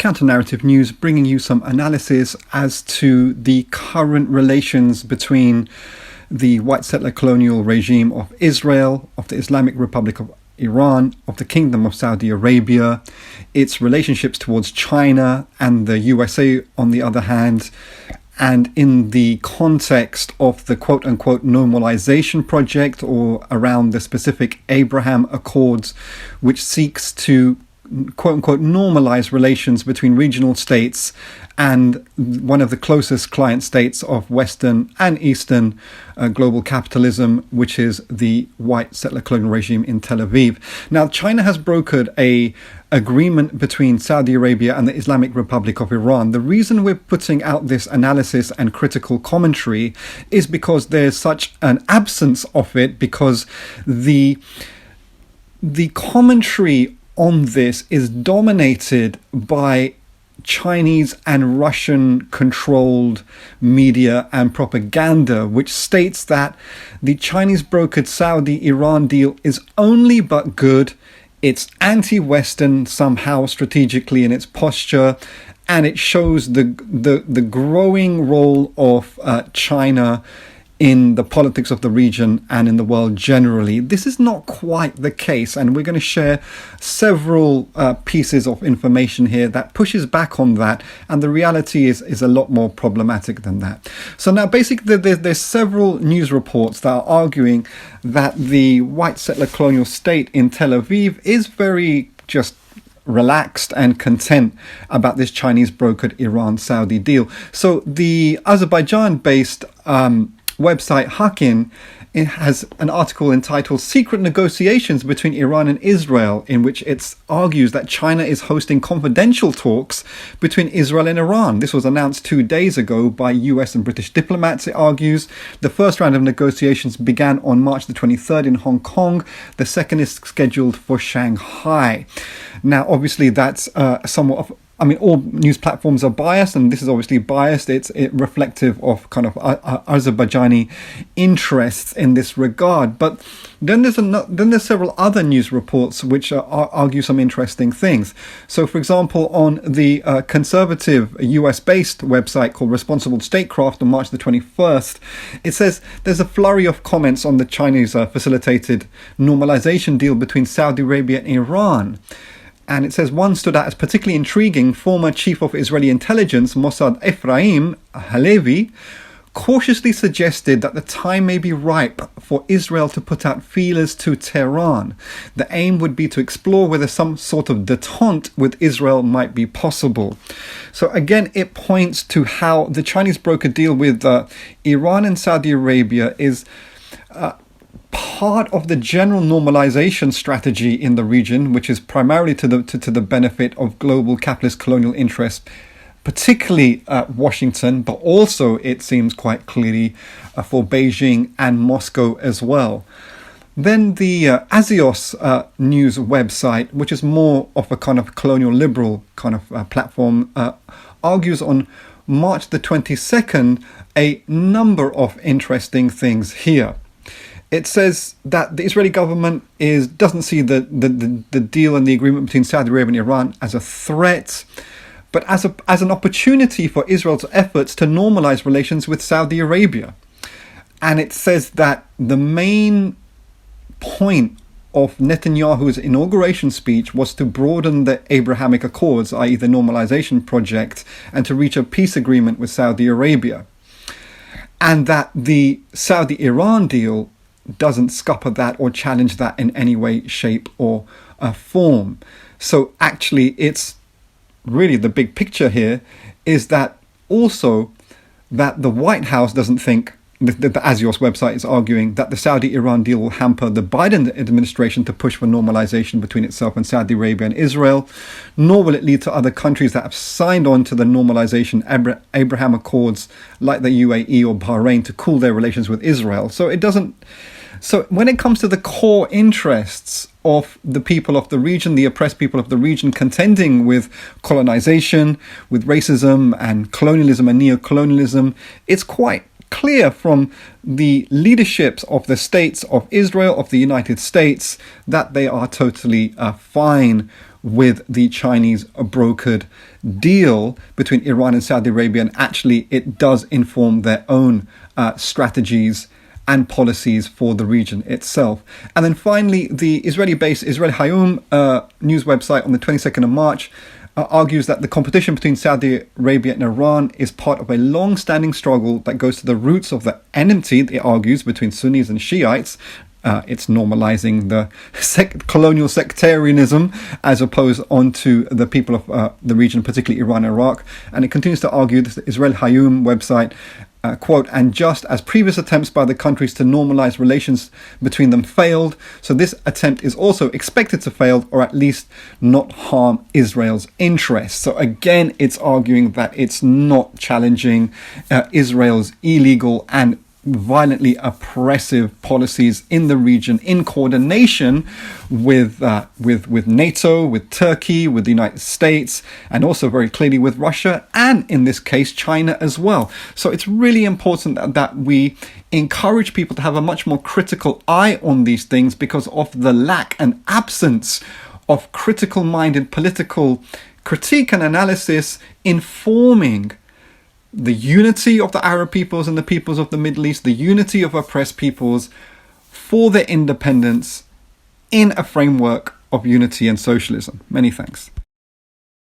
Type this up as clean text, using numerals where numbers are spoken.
Counter-Narrative News, bringing you some analysis as to the current relations between the white settler colonial regime of Israel, of the Islamic Republic of Iran, of the Kingdom of Saudi Arabia, its relationships towards China and the USA on the other hand, and in the context of the quote-unquote normalization project, or around the specific Abraham Accords, which seeks to quote-unquote normalize relations between regional states and one of the closest client states of Western and Eastern global capitalism, which is the white settler colonial regime in Tel Aviv. Now, China has brokered a agreement between Saudi Arabia and the Islamic Republic of Iran. The reason we're putting out this analysis and critical commentary is because there's such an absence of it, because the commentary on this is dominated by Chinese and Russian controlled media and propaganda, which states that the Chinese brokered Saudi-Iran deal is only but good, it's anti-Western somehow strategically in its posture, and it shows the growing role of China in the politics of the region and in the world generally. This is not quite the case, and we're going to share several pieces of information here that pushes back on that, and the reality is a lot more problematic than that. So now basically there's several news reports that are arguing that the white settler colonial state in Tel Aviv is very just relaxed and content about this Chinese brokered Iran-Saudi deal. So the Azerbaijan-based website Hakin, it has an article entitled Secret Negotiations Between Iran and Israel, in which it argues that China is hosting confidential talks between Israel and Iran. This was announced 2 days ago by US and British diplomats, it argues. The first round of negotiations began on March the 23rd in Hong Kong. The second is scheduled for Shanghai. Now, obviously, that's somewhat of, all news platforms are biased, and this is obviously biased. It's reflective of kind of Azerbaijani interests in this regard. But then there's several other news reports which argue some interesting things. So, for example, on the conservative US-based website called Responsible Statecraft on March the 21st, it says there's a flurry of comments on the Chinese facilitated normalization deal between Saudi Arabia and Iran. And it says one stood out as particularly intriguing. Former chief of Israeli intelligence Mossad Ephraim Halevi cautiously suggested that the time may be ripe for Israel to put out feelers to Tehran. The aim would be to explore whether some sort of détente with Israel might be possible. So again, it points to how the Chinese brokered deal with Iran and Saudi Arabia is part of the general normalization strategy in the region, which is primarily to the benefit of global capitalist colonial interests, particularly Washington, but also, it seems quite clearly, for Beijing and Moscow as well. Then the Axios news website, which is more of a kind of colonial liberal kind of platform, argues on March the 22nd a number of interesting things here. It says that the Israeli government doesn't see the deal and the agreement between Saudi Arabia and Iran as a threat, but as an opportunity for Israel's efforts to normalize relations with Saudi Arabia. And it says that the main point of Netanyahu's inauguration speech was to broaden the Abrahamic Accords, i.e. the normalization project, and to reach a peace agreement with Saudi Arabia. And that the Saudi-Iran deal doesn't scupper that or challenge that in any way, shape or form. So actually, it's really the big picture here is that also that the White House doesn't think, the Axios website is arguing that the Saudi-Iran deal will hamper the Biden administration to push for normalization between itself and Saudi Arabia and Israel, nor will it lead to other countries that have signed on to the normalization Abraham Accords like the UAE or Bahrain to cool their relations with Israel. So it doesn't. So when it comes to the core interests of the people of the region, the oppressed people of the region, contending with colonization, with racism and colonialism and neocolonialism, it's quite clear from the leaderships of the states of Israel, of the United States, that they are totally fine with the Chinese brokered deal between Iran and Saudi Arabia, and actually it does inform their own strategies and policies for the region itself. And then finally, the Israeli-based Israel Hayom news website on the 22nd of March argues that the competition between Saudi Arabia and Iran is part of a long-standing struggle that goes to the roots of the enmity, it argues, between Sunnis and Shiites. It's normalizing the colonial sectarianism as opposed onto the people of the region, particularly Iran and Iraq. And it continues to argue, this Israel Hayom website, quote, and just as previous attempts by the countries to normalize relations between them failed, so this attempt is also expected to fail, or at least not harm Israel's interests. So again, it's arguing that it's not challenging Israel's illegal and violently oppressive policies in the region in coordination with NATO, with Turkey, with the United States, and also very clearly with Russia, and in this case China as well. So it's really important that we encourage people to have a much more critical eye on these things, because of the lack and absence of critical-minded political critique and analysis informing the unity of the Arab peoples and the peoples of the Middle East, the unity of oppressed peoples for their independence in a framework of unity and socialism. Many thanks.